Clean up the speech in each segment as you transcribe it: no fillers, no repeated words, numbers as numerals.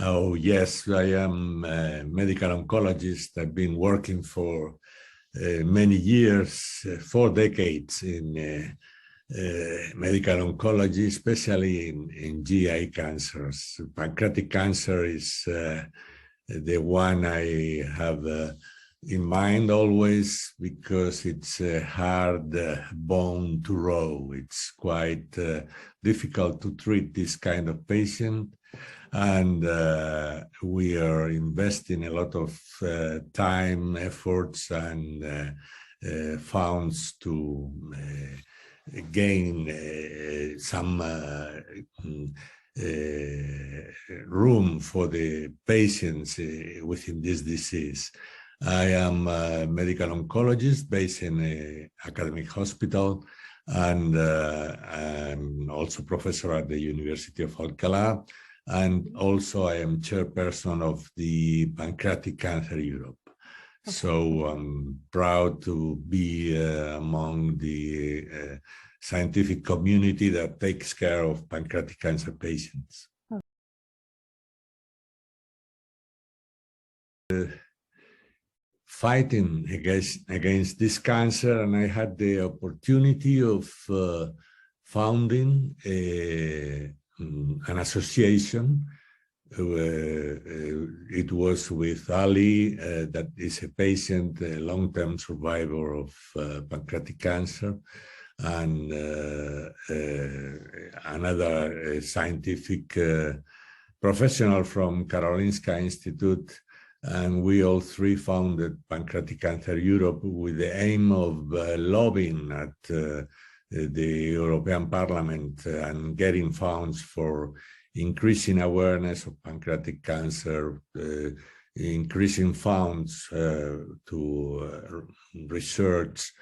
Oh, yes, I am a medical oncologist. I've been working for many years, 4 decades in medical oncology, especially in GI cancers. Pancreatic cancer is the one I have in mind always because it's a hard bone to row. It's quite difficult to treat this kind of patient. And we are investing a lot of time, efforts, and funds to gain some room for the patients within this disease. I am a medical oncologist based in an academic hospital, and I'm also professor at the University of Alcalá. And also I am chairperson of the Pancreatic Cancer Europe. Okay. So I'm proud to be among the scientific community that takes care of pancreatic cancer patients. Okay. Fighting against this cancer, and I had the opportunity of founding an association. It was with Ali, that is a patient, a long-term survivor of pancreatic cancer, and another scientific professional from Karolinska Institute. And we all three founded Pancreatic Cancer Europe with the aim of lobbying at the European Parliament and getting funds for increasing awareness of pancreatic cancer, increasing funds to research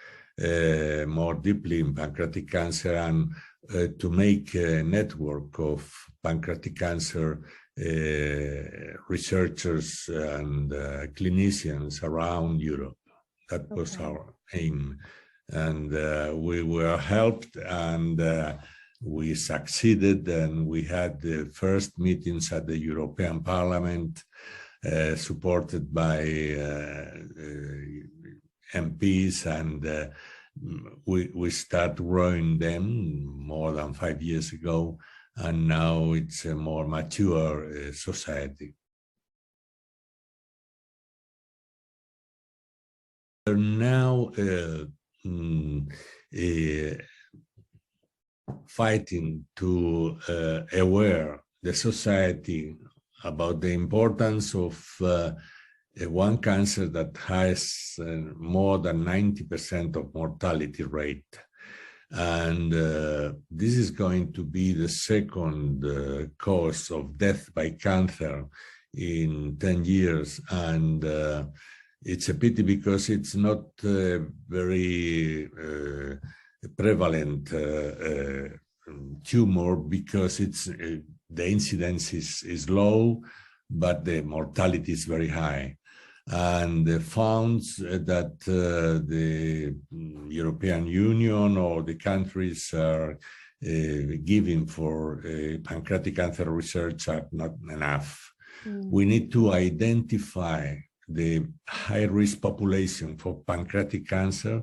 more deeply in pancreatic cancer, and to make a network of pancreatic cancer researchers and clinicians around Europe. That was our aim. And we were helped, and we succeeded, and we had the first meetings at the European Parliament, supported by MPs, and we started growing them more than 5 years ago, and now it's a more mature society. We're now fighting to aware the society about the importance of one cancer that has more than 90% of mortality rate. And this is going to be the second cause of death by cancer in 10 years. And it's a pity because it's not very prevalent tumor, because it's the incidence is low, but the mortality is very high. And the funds that the European Union or the countries are giving for pancreatic cancer research are not enough. We need to identify the high-risk population for pancreatic cancer,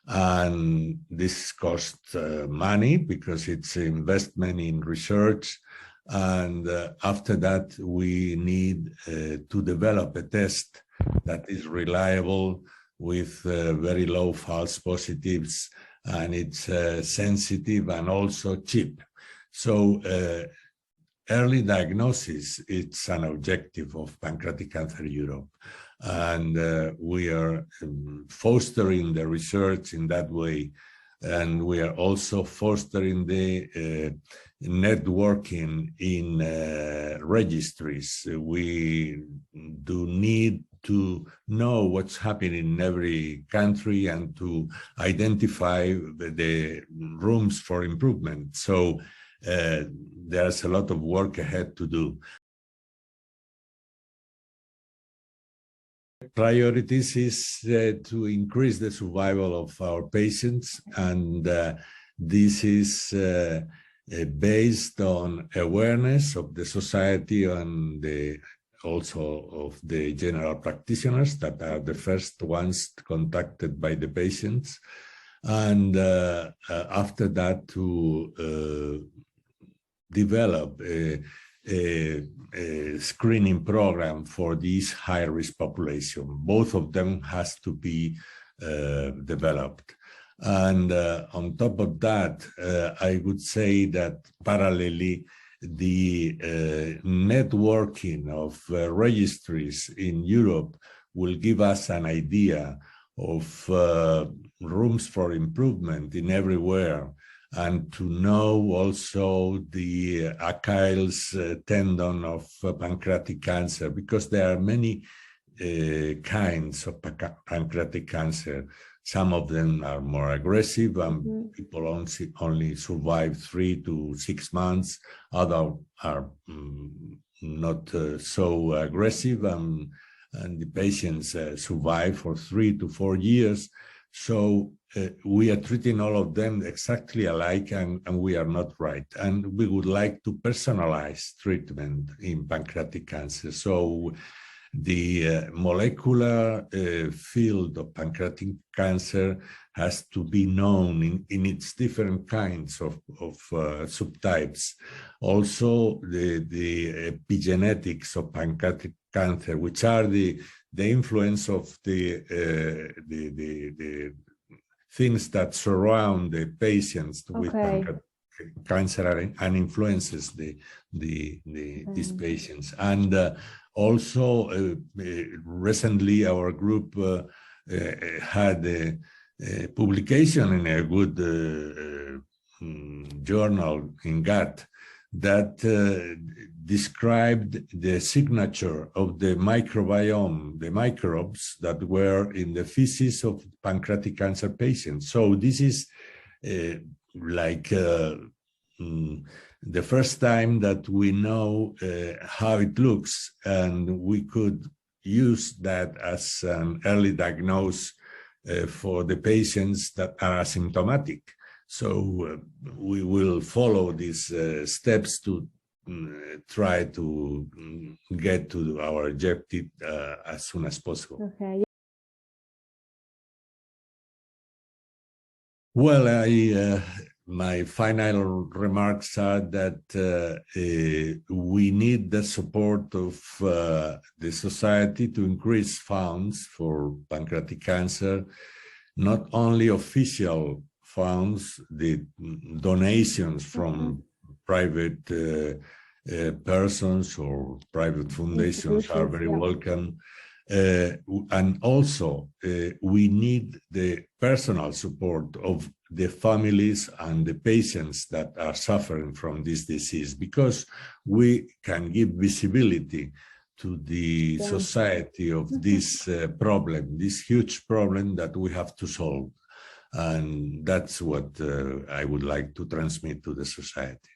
and this costs money because it's investment in research. And after that, we need to develop a test that is reliable with very low false positives, and it's sensitive and also cheap. So early diagnosis, it's an objective of Pancreatic Cancer Europe. And we are fostering the research in that way. And we are also fostering the networking in registries. We do need to know what's happening in every country and to identify the rooms for improvement. So there's a lot of work ahead to do. Priorities is to increase the survival of our patients, and this is based on awareness of the society and also of the general practitioners that are the first ones contacted by the patients. And after that, to develop a screening program for this high-risk population. Both of them has to be developed. And on top of that, I would say that parallelly, the networking of registries in Europe will give us an idea of rooms for improvement in everywhere, and to know also the Achilles tendon of pancreatic cancer, because there are many kinds of pancreatic cancer. Some of them are more aggressive, and people only survive 3 to 6 months. Others are not so aggressive, and the patients survive for 3 to 4 years. So we are treating all of them exactly alike, and we are not right. And we would like to personalize treatment in pancreatic cancer. So the molecular field of pancreatic cancer has to be known in its different kinds of subtypes. Also, the epigenetics of pancreatic cancer, which are the influence of the things that surround the patients with pancreatic cancer and influences these patients. And also, recently our group had a publication in a good journal in Gut that described the signature of the microbiome, the microbes that were in the feces of pancreatic cancer patients. So this is the first time that we know how it looks, and we could use that as an early diagnosis for the patients that are asymptomatic. So we will follow these steps to try to get to our objective as soon as possible. Okay. Well, my final remarks are that we need the support of the society to increase funds for pancreatic cancer, not only official funds, the donations from private persons or private foundations are very welcome. And also, we need the personal support of the families and the patients that are suffering from this disease, because we can give visibility to the society of this problem, this huge problem that we have to solve. And that's what I would like to transmit to the society.